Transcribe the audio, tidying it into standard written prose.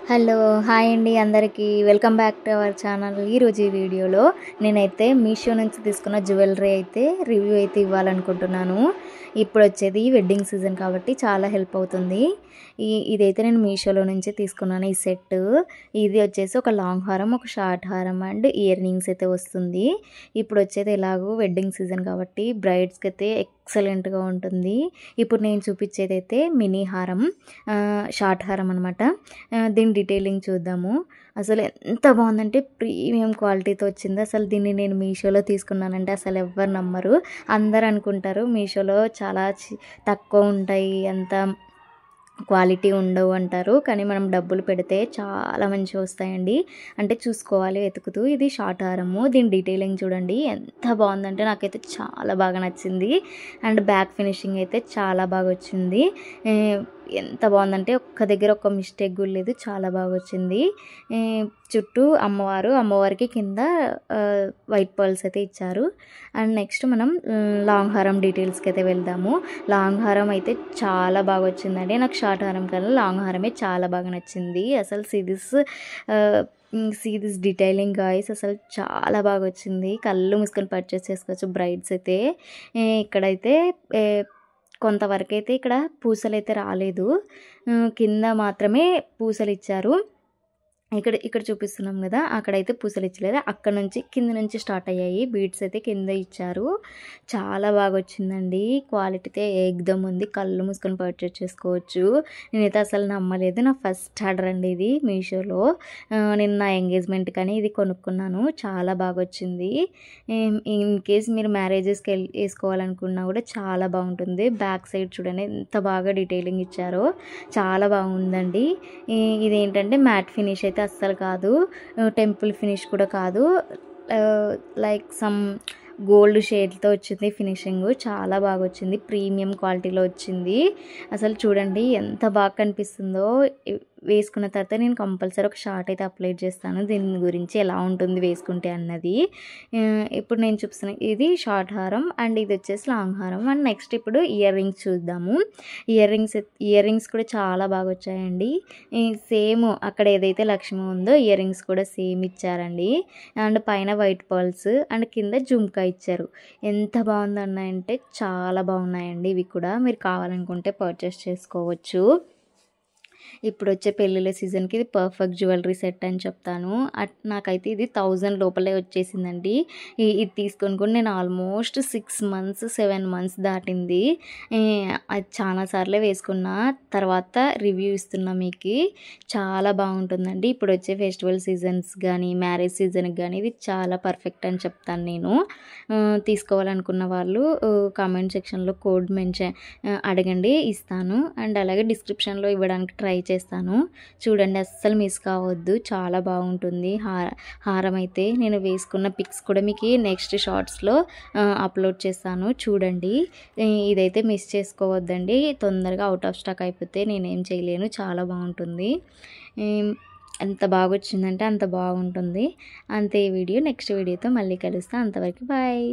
Hello hi అండి అందరికీ welcome back to our channel. ఈరోజు ఈ వీడియోలో నేనైతే మీషో నుంచి తీసుకున్న జ్యువెలరీ అయితే రివ్యూ అయితే ఇవ్వాలనుకుంటున్నాను. ఇప్పుడు వచ్చేది వెడ్డింగ్ సీజన్ కాబట్టి చాలా హెల్ప్ అవుతుంది. ఇదైతే నేను మీషోలో నుంచి తీసుకున్నాను. ఈ సెట్ ఇది వచ్చేసి ఒక లాంగ్ హారం, ఒక షార్ట్ హారం అండ్ ఇయర్ రింగ్స్ అయితే వస్తుంది. ఇప్పుడు వచ్చేది ఎలాగో వెడ్డింగ్ సీజన్ కాబట్టి బ్రైడ్స్కి అయితే ఎక్సలెంట్గా ఉంటుంది. ఇప్పుడు నేను చూపించేది అయితే మినీ హారం, షార్ట్ హారం అనమాట. దీని డీటెయిలింగ్ చూద్దాము. అసలు ఎంత బాగుందంటే ప్రీమియం క్వాలిటీతో వచ్చింది. అసలు దీన్ని నేను మీషోలో తీసుకున్నానంటే అసలు ఎవ్వరు నమ్మరు. అందరు అనుకుంటారు మీషోలో చాలా తక్కువ ఉంటాయి, అంత క్వాలిటీ ఉండవు అంటారు. కానీ మనం డబ్బులు పెడితే చాలా మంచిగా వస్తాయండి. అంటే చూసుకోవాలి వెతుకుతూ. ఇది షార్ట్ హారము. దీని డీటెయిలింగ్ చూడండి ఎంత బాగుందంటే నాకైతే చాలా బాగా నచ్చింది. అండ్ బ్యాక్ ఫినిషింగ్ అయితే చాలా బాగా వచ్చింది. ఎంత బాగుందంటే ఒక్క దగ్గర ఒక్క మిస్టేక్ కూడా లేదు, చాలా బాగా వచ్చింది. చుట్టూ అమ్మవారికి కింద వైట్ పర్ల్స్ అయితే ఇచ్చారు. అండ్ నెక్స్ట్ మనం లాంగ్ హారం డీటెయిల్స్కి అయితే వెళ్దాము. లాంగ్ హారం అయితే చాలా బాగా వచ్చిందండి. నాకు షార్ట్ హారం కన్నా లాంగ్ హారమే చాలా బాగా నచ్చింది. అసలు సీ దిస్ డీటెయిలింగ్ గాయ్స్, అసలు చాలా బాగా వచ్చింది. కళ్ళు మూసుకొని పర్చేస్ చేసుకోవచ్చు బ్రైడ్స్ అయితే. ఇక్కడైతే కొంతవరకు అయితే ఇక్కడ పూసలు అయితే రాలేదు, కింద మాత్రమే పూసలు ఇచ్చారు. ఇక్కడ చూపిస్తున్నాం కదా, అక్కడైతే పూసలు ఇచ్చలేదు. అక్కడ నుంచి కింద నుంచి స్టార్ట్ అయ్యాయి బీడ్స్ అయితే కింద ఇచ్చారు. చాలా బాగా వచ్చిందండి. క్వాలిటీ అయితే ఏకదమ్ ఉంది. కళ్ళు మూసుకొని పర్చేస్ చేసుకోవచ్చు. నేనైతే అసలు నమ్మలేదు. నా ఫస్ట్ ఆర్డర్ అండి ఇది మీషోలో. నేను నా ఎంగేజ్మెంట్ కానీ ఇది కొనుక్కున్నాను. చాలా బాగా వచ్చింది. ఇన్ కేస్ మీరు మ్యారేజెస్కి వేసుకోవాలనుకున్నా కూడా చాలా బాగుంటుంది. బ్యాక్ సైడ్ చూడండి ఎంత బాగా డీటెయిలింగ్ ఇచ్చారో, చాలా బాగుందండి. ఇదేంటంటే మ్యాట్ ఫినిష్ అయితే అస్సలు కాదు, టెంపుల్ ఫినిష్ కూడా కాదు, లైక్ సమ్ గోల్డ్ షేడ్తో వచ్చింది. ఫినిషింగ్ చాలా బాగా వచ్చింది. ప్రీమియం క్వాలిటీలో వచ్చింది. అసలు చూడండి ఎంత బాగా కనిపిస్తుందో. వేసుకున్న తర్వాత నేను కంపల్సరీ ఒక షార్ట్ అయితే అప్లై చేస్తాను దీని గురించి ఎలా ఉంటుంది వేసుకుంటే అన్నది. ఇప్పుడు నేను చూపిస్తున్న ఇది షార్ట్ హారం అండ్ ఇది వచ్చేసి లాంగ్ హారం. అండ్ నెక్స్ట్ ఇప్పుడు ఇయర్ రింగ్స్ చూద్దాము. ఇయర్ రింగ్స్ కూడా చాలా బాగా వచ్చాయండి. సేమ్ అక్కడ ఏదైతే లక్ష్మి ఉందో ఇయర్ రింగ్స్ కూడా సేమ్ ఇచ్చారండి. అండ్ పైన వైట్ పర్ల్స్ అండ్ కింద జుమ్కా ఇచ్చారు. ఎంత బాగుందన్నాయంటే చాలా బాగున్నాయండి. ఇవి కూడా మీరు కావాలనుకుంటే పర్చేస్ చేసుకోవచ్చు. ఇప్పుడు వచ్చే పెళ్ళిళ్ళ సీజన్కి ఇది పర్ఫెక్ట్ జ్యువెలరీ సెట్ అని చెప్తాను. నాకైతే ఇది 1000 లోపలే వచ్చేసిందండి. ఇది తీసుకొని కూడా నేను ఆల్మోస్ట్ 7 మంత్స్ దాటింది. అది చాలాసార్లే వేసుకున్న తర్వాత రివ్యూ ఇస్తున్నా మీకు. చాలా బాగుంటుందండి. ఇప్పుడు వచ్చే ఫెస్టివల్ సీజన్స్ కానీ మ్యారేజ్ సీజన్కి కానీ ఇది చాలా పర్ఫెక్ట్ అని చెప్తాను నేను. తీసుకోవాలనుకున్న వాళ్ళు కామెంట్ సెక్షన్లో కోడ్ అడగండి, ఇస్తాను. అండ్ అలాగే డిస్క్రిప్షన్లో ఇవ్వడానికి ట్రై చేస్తాను. చూడండి అస్సలు మిస్ కావద్దు, చాలా బాగుంటుంది. హారం అయితే నేను వేసుకున్న పిక్స్ కూడా మీకు నెక్స్ట్ షార్ట్స్లో అప్లోడ్ చేస్తాను, చూడండి. ఇదైతే మిస్ చేసుకోవద్దండి. తొందరగా అవుట్ ఆఫ్ స్టాక్ అయిపోతే నేనేం చేయలేను. చాలా బాగుంటుంది. ఎంత బాగా వచ్చిందంటే అంత బాగుంటుంది. అంతే. ఈ వీడియో నెక్స్ట్ వీడియోతో మళ్ళీ కలుస్తాను. అంతవరకు బాయ్.